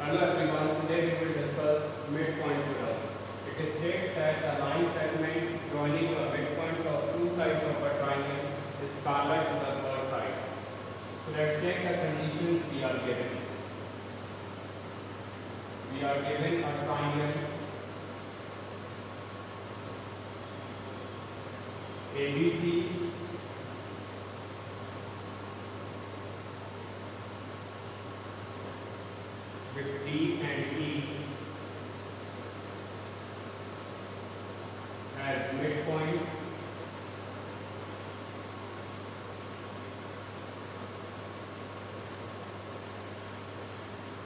Hello everyone, today we will discuss midpoint theorem. It states that a line segment joining the midpoints of two sides of a triangle is parallel to the third side. So let's take the conditions we are given. We are given a triangle ABC with D and E as midpoints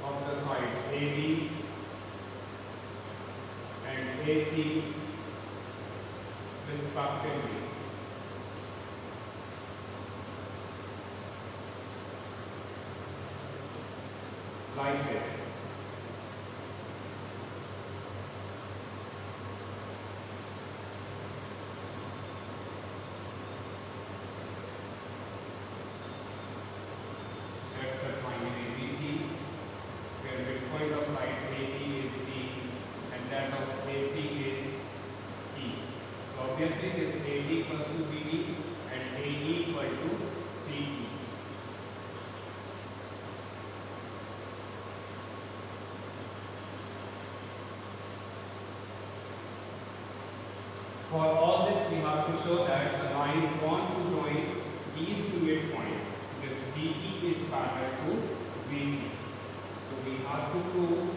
of the side AB and AC respectively. Like this. That's the triangle ABC, where midpoint of side AB is D and that of AC is E. So obviously this AD equals to BD and AE equal to CE. For all this, we have to show that the line drawn to join these two midpoints, this DE is parallel to BC. So we have to prove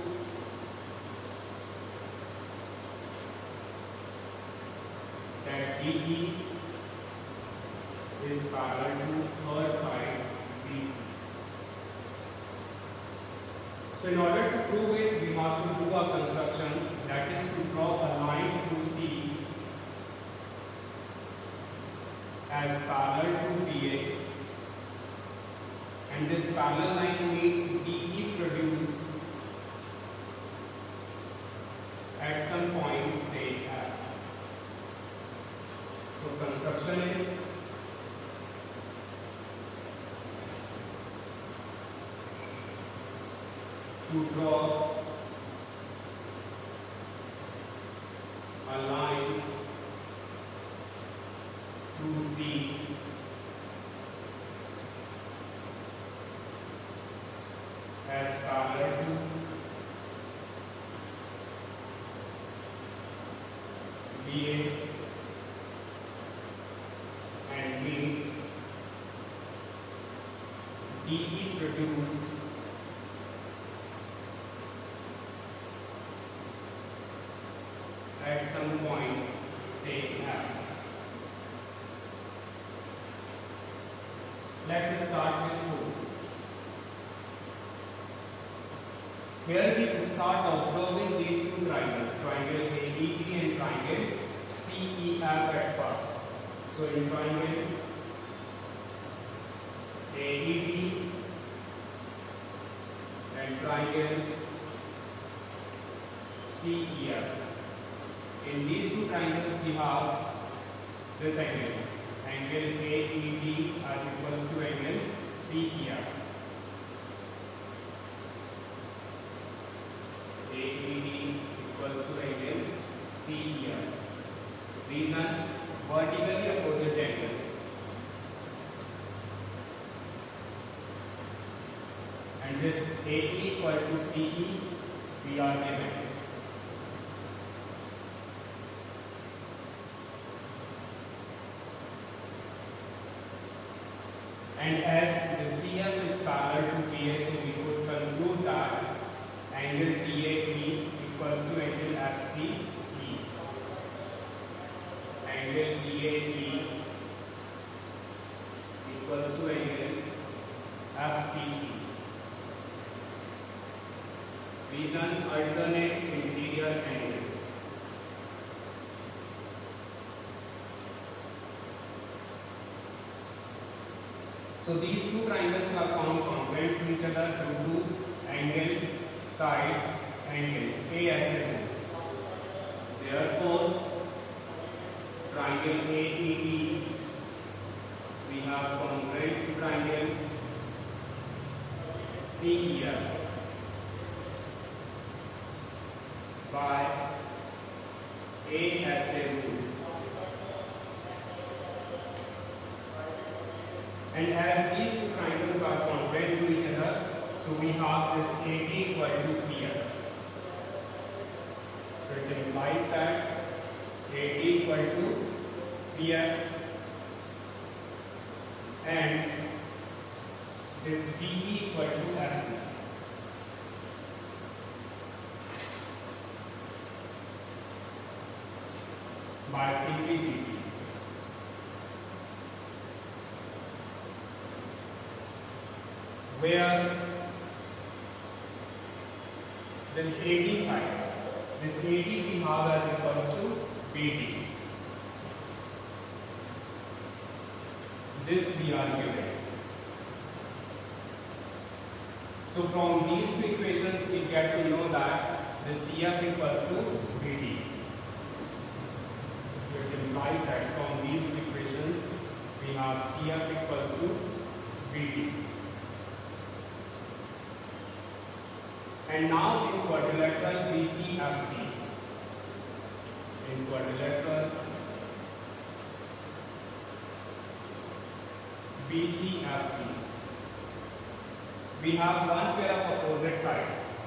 that DE is parallel to third side BC. So in order to prove it, we have to do a construction, that is to draw a line through C as parallel to BA, and this parallel line meets DE produced at some point, say F. So construction is to draw a line to C as parallel to BA and means DE produced at some point, say F. Let's start with proof. Here we start observing these two triangles, triangle ADB and triangle CEF at first. So in triangle ADB and triangle CEF. In these two triangles we have this angle. Angle AED as equals to angle CEF. AED equals to angle CEF. Reason, vertically opposite angles. And this AE equal to CE we are given. And as the CF is parallel to BA, so we could conclude that angle DAE equals to angle FCE. Angle DAE equals to angle FCE. Reason, alternate interior angles. So these two triangles are found congruent to each other due to angle, side, angle, ASL. Therefore, triangle AED we have congruent to triangle CEF. A as a root. And as these two triangles are congruent to each other, so we have this AD equal to CF. So it implies that AD equal to CF and this DE equal to FE. By simplicity. Where this AD side, this AD we have as equals to BD. This we are given. So from these two equations we get to know that the CF equals to BD. So it implies that from these two equations we have CF equals to BD. And now in quadrilateral BCFD, in quadrilateral BCFD, we have one pair of opposite sides.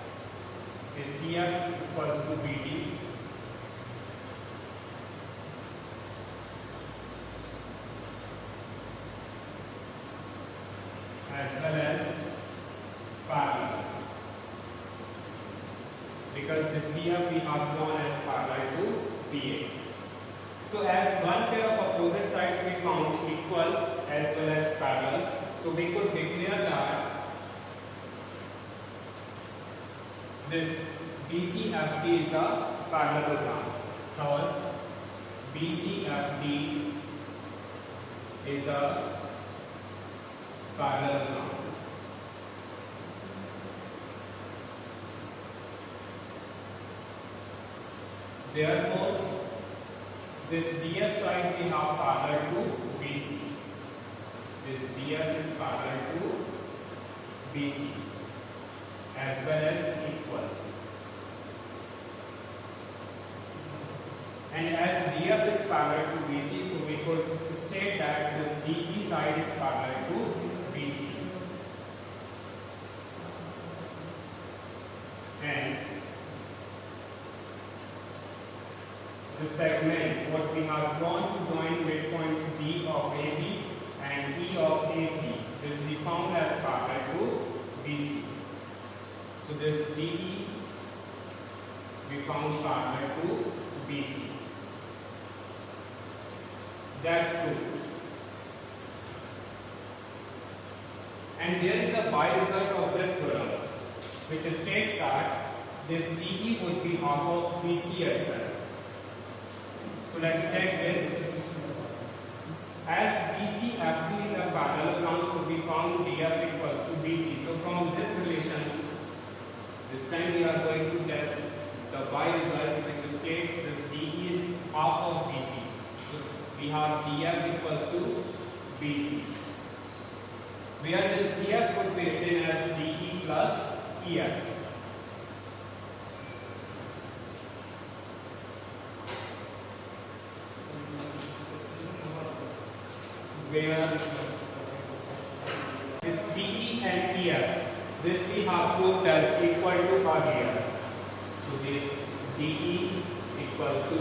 The CF equals to BD as well as parallel. Because the CF we have drawn as parallel to BA. So as one pair of opposite sides we found equal as well as parallel, so we could declare that this BCFD is a parallelogram. Thus, BCFD is a parallelogram. Therefore, this DF side we have parallel to BC. This DF is parallel to BC as well as equal. And as DF is parallel to BC, so we could state that this DE side is parallel to BC. Hence, the segment what we have drawn to join midpoints D of AB and E of AC, this we found as parallel to BC. So this DE we found parallel to BC. That's true. And there is a by result of this theorem which states that this DE would be half of BC as well. So let's take this. As BCFD is a parallelogram, so we found DF equals to BC. So from this relation, this time we are going to test the by result which states this DE is half of BC. So we have DF equals to BC. Where this DF would be written as DE plus EF. Where this DE and EF, this we have proved as equal to earlier. So this DE equals to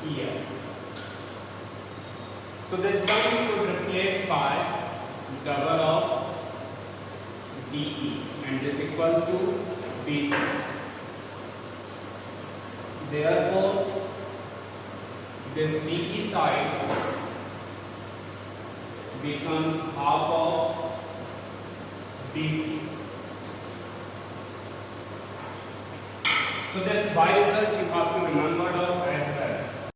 EF. So this sum we could replace by double of DE and this equals to BC. Therefore, this DE side becomes half of BC. So this by result you have